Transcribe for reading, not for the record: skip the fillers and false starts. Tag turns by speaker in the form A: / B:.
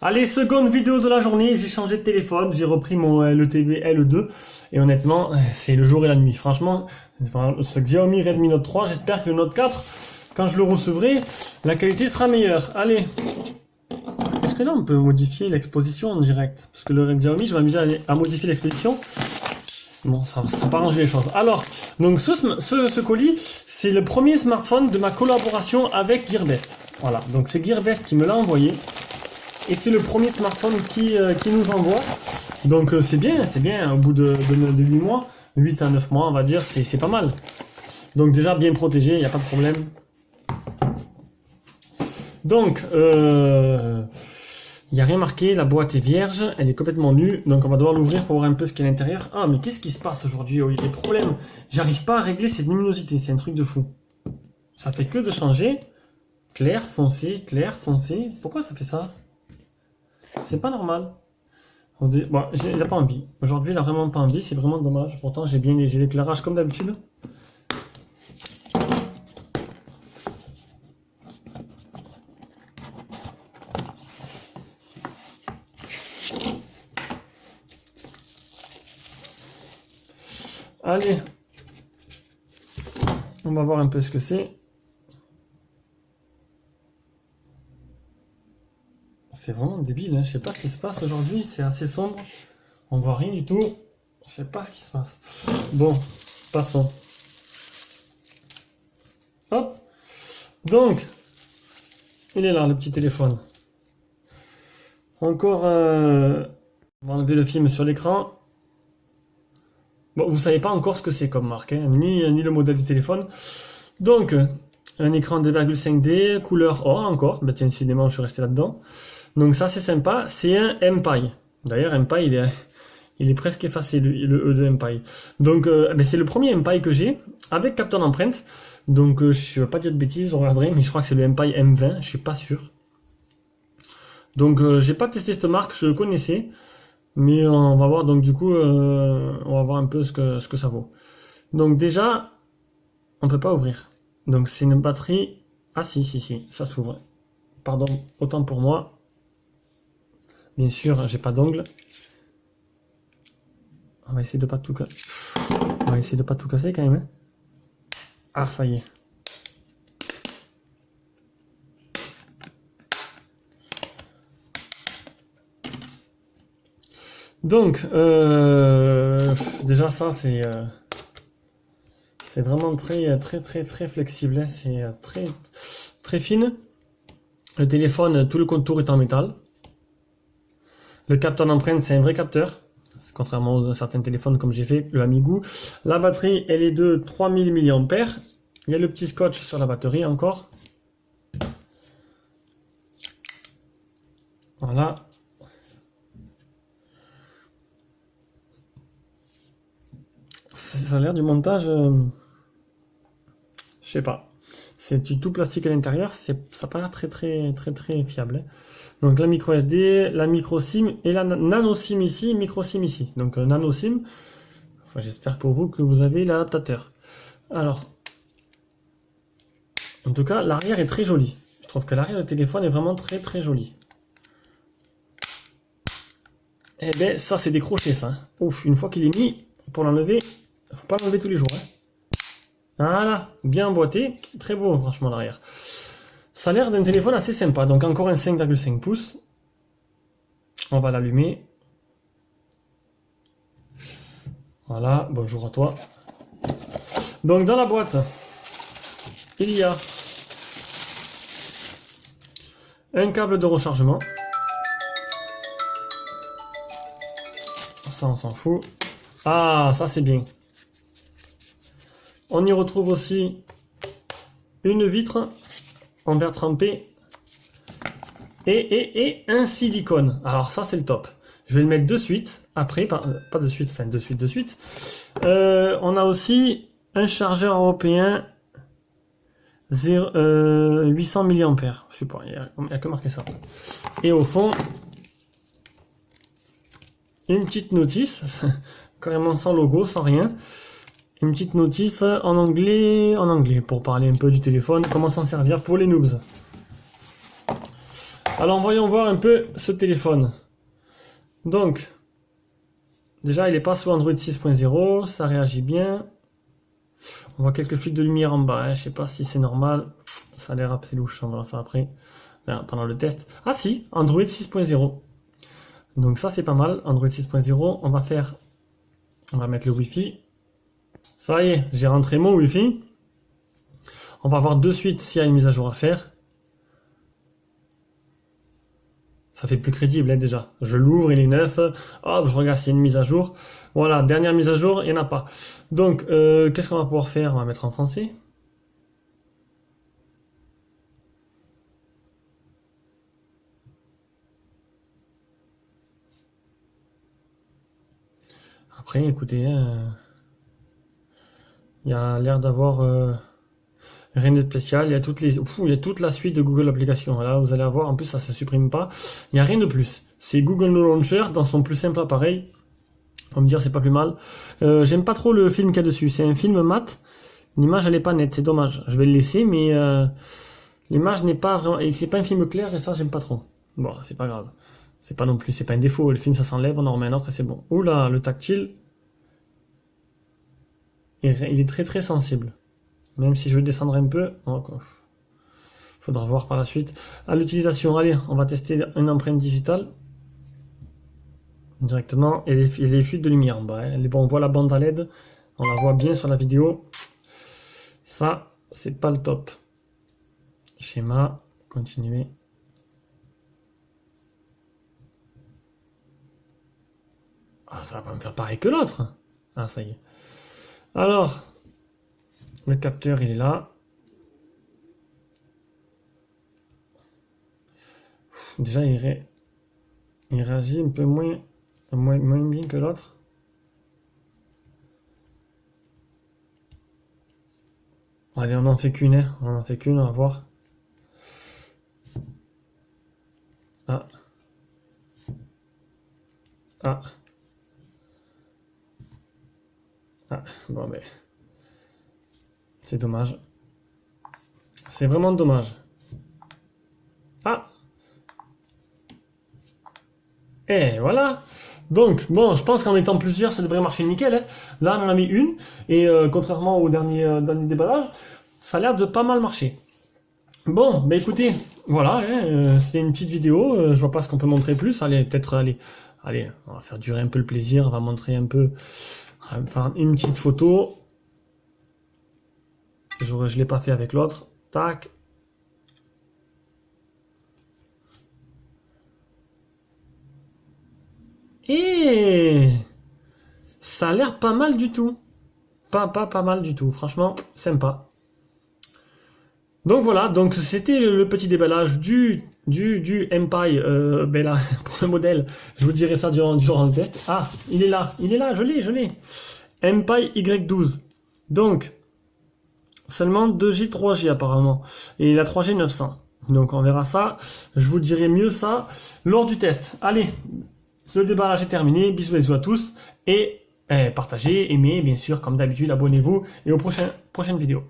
A: Allez, seconde vidéo de la journée, j'ai changé de téléphone, j'ai repris mon LTV L2 et honnêtement, c'est le jour et la nuit. Franchement, ce Xiaomi Redmi Note 3, j'espère que le Note 4, quand je le recevrai, la qualité sera meilleure. Allez, est-ce que là on peut modifier l'exposition en direct? Parce que le Xiaomi, je vais m'amuser à modifier l'exposition. Bon, ça va pas ranger les choses. Alors, donc ce colis, c'est le premier smartphone de ma collaboration avec Gearbest. Voilà, donc c'est Gearbest qui me l'a envoyé. Et c'est le premier smartphone qui nous envoie. Donc c'est bien, au bout de 8 mois, 8 à 9 mois on va dire, c'est pas mal. Donc déjà bien protégé, il n'y a pas de problème. Donc, il n'y a rien marqué, la boîte est vierge, elle est complètement nue, donc on va devoir l'ouvrir pour voir un peu ce qu'il y a à l'intérieur. Ah mais qu'est-ce qui se passe aujourd'hui? Il y a des problèmes, j'arrive pas à régler cette luminosité, c'est un truc de fou. Ça fait que de changer, clair, foncé, pourquoi ça fait ça? C'est pas normal. Bon, il a pas envie. Aujourd'hui, il a vraiment pas envie. C'est vraiment dommage. Pourtant, j'ai l'éclairage comme d'habitude. Allez. On va voir un peu ce que c'est. C'est vraiment débile, hein. Je sais pas ce qui se passe aujourd'hui, c'est assez sombre, on voit rien du tout, je sais pas ce qui se passe. Bon, passons. Hop, donc, il est là le petit téléphone. Encore, on va enlever le film sur l'écran. Bon, vous savez pas encore ce que c'est comme marque, hein, ni le modèle du téléphone. Donc, un écran 2,5D, couleur or encore, bah tiens, décidément je suis resté là-dedans. Donc ça c'est sympa, c'est un MPI. D'ailleurs MPI il est presque effacé le E de MPI. Donc c'est le premier MPI que j'ai avec capteur d'empreinte. Donc je ne vais pas dire de bêtises, je regarderai, mais je crois que c'est le MPI M20, je suis pas sûr. Donc j'ai pas testé cette marque, je le connaissais. Mais on va voir, donc du coup on va voir un peu ce que ça vaut. Donc déjà, on peut pas ouvrir. Donc c'est une batterie. Ah si, ça s'ouvre. Pardon, autant pour moi. Bien sûr, j'ai pas d'ongle. On va essayer de pas tout casser. On va essayer de pas tout casser quand même. Hein. Ah, ça y est. Donc, déjà ça c'est vraiment très flexible. Hein. C'est très fine. Le téléphone, tout le contour est en métal. Le capteur d'empreinte, c'est un vrai capteur. Contrairement à certains téléphones comme j'ai fait, le Amigou. La batterie, elle est de 3000 mAh. Il y a le petit scotch sur la batterie encore. Voilà. Ça a l'air du montage... je sais pas. C'est du tout plastique à l'intérieur. Ça n'a pas l'air très fiable. Hein. Donc la micro SD, la micro SIM et la nano SIM ici, micro SIM ici. Donc nano SIM, enfin, j'espère pour vous que vous avez l'adaptateur. Alors, en tout cas, l'arrière est très joli. Je trouve que l'arrière du téléphone est vraiment très joli. Eh ben, ça c'est décroché ça. Ouf, une fois qu'il est mis, pour l'enlever, il faut pas l'enlever tous les jours. Hein. Voilà, bien emboîté, très beau franchement l'arrière. Ça a l'air d'un téléphone assez sympa, donc encore un 5,5 pouces. On va l'allumer. Voilà, bonjour à toi. Donc dans la boîte, il y a un câble de rechargement. Ça on s'en fout. Ah, ça c'est bien. On y retrouve aussi une vitre en verre trempé et un silicone. Alors ça c'est le top. Je vais le mettre de suite. Après, pas de suite, enfin de suite. On a aussi un chargeur européen 800 mAh. Je sais pas, il n'y a que marqué ça. Et au fond, une petite notice, carrément sans logo, sans rien. Une petite notice en anglais, pour parler un peu du téléphone, comment s'en servir pour les noobs. Alors voyons voir un peu ce téléphone. Donc, déjà il est pas sous Android 6.0, ça réagit bien. On voit quelques fuites de lumière en bas, hein. Je sais pas si c'est normal. Ça a l'air assez louche, on verra ça après, pendant le test. Ah si, Android 6.0. Donc ça c'est pas mal, Android 6.0. On va mettre le Wi-Fi. Ça y est, j'ai rentré mon Wi-Fi. On va voir de suite s'il y a une mise à jour à faire. Ça fait plus crédible hein, déjà. Je l'ouvre, il est neuf. Hop, je regarde s'il y a une mise à jour. Voilà, dernière mise à jour, il n'y en a pas. Donc, qu'est-ce qu'on va pouvoir faire? On va mettre en français. Après, écoutez, il y a l'air d'avoir rien de spécial. Il y a toute la suite de Google Applications. Là, vous allez avoir, en plus, ça se supprime pas. Il n'y a rien de plus. C'est Google No Launcher dans son plus simple appareil. On va me dire, c'est pas plus mal. J'aime pas trop le film qu'il y a dessus. C'est un film mat. L'image, elle est pas nette. C'est dommage. Je vais le laisser, mais l'image n'est pas vraiment. Et c'est pas un film clair, et ça, j'aime pas trop. Bon, c'est pas grave. C'est pas non plus, c'est pas un défaut. Le film, ça s'enlève, on en remet un autre et c'est bon. Oula, le tactile. Il est très très sensible. Même si je veux descendre un peu, faudra voir par la suite. À l'utilisation, allez, on va tester une empreinte digitale. Directement, et les fuites de lumière en bas. Hein. Bon, on voit la bande à LED, on la voit bien sur la vidéo. Ça, c'est pas le top. Schéma, continuer. Ah, ça va pas me faire pareil que l'autre. Ah, ça y est. Alors, le capteur, il est là. Déjà, il réagit un peu moins bien que l'autre. Allez, on en fait qu'une, hein. On en fait qu'une, on va voir. Ah. Ah. Ah, bon, ben. C'est dommage. C'est vraiment dommage. Ah. Et voilà. Donc, bon, je pense qu'en étant plusieurs, ça devrait marcher nickel. Hein. Là, on en a mis une. Et contrairement au dernier déballage, ça a l'air de pas mal marcher. Bon, bah écoutez, voilà, hein, c'était une petite vidéo. Je vois pas ce qu'on peut montrer plus. Allez, peut-être, allez, on va faire durer un peu le plaisir. On va montrer un peu, on va faire une petite photo. Je l'ai pas fait avec l'autre. Tac. Et ça a l'air pas mal du tout. Pas mal du tout. Franchement, sympa. Donc voilà, donc c'était le petit déballage du Empire, ben là, pour le modèle, je vous dirai ça durant le test. Ah, il est là, je l'ai. Empire Y12. Donc, seulement 2G, 3G apparemment. Et la 3G 900. Donc on verra ça, je vous dirai mieux ça lors du test. Allez, le déballage est terminé, bisous à tous, et partagez, aimez, bien sûr, comme d'habitude, abonnez-vous, et aux prochaines vidéos.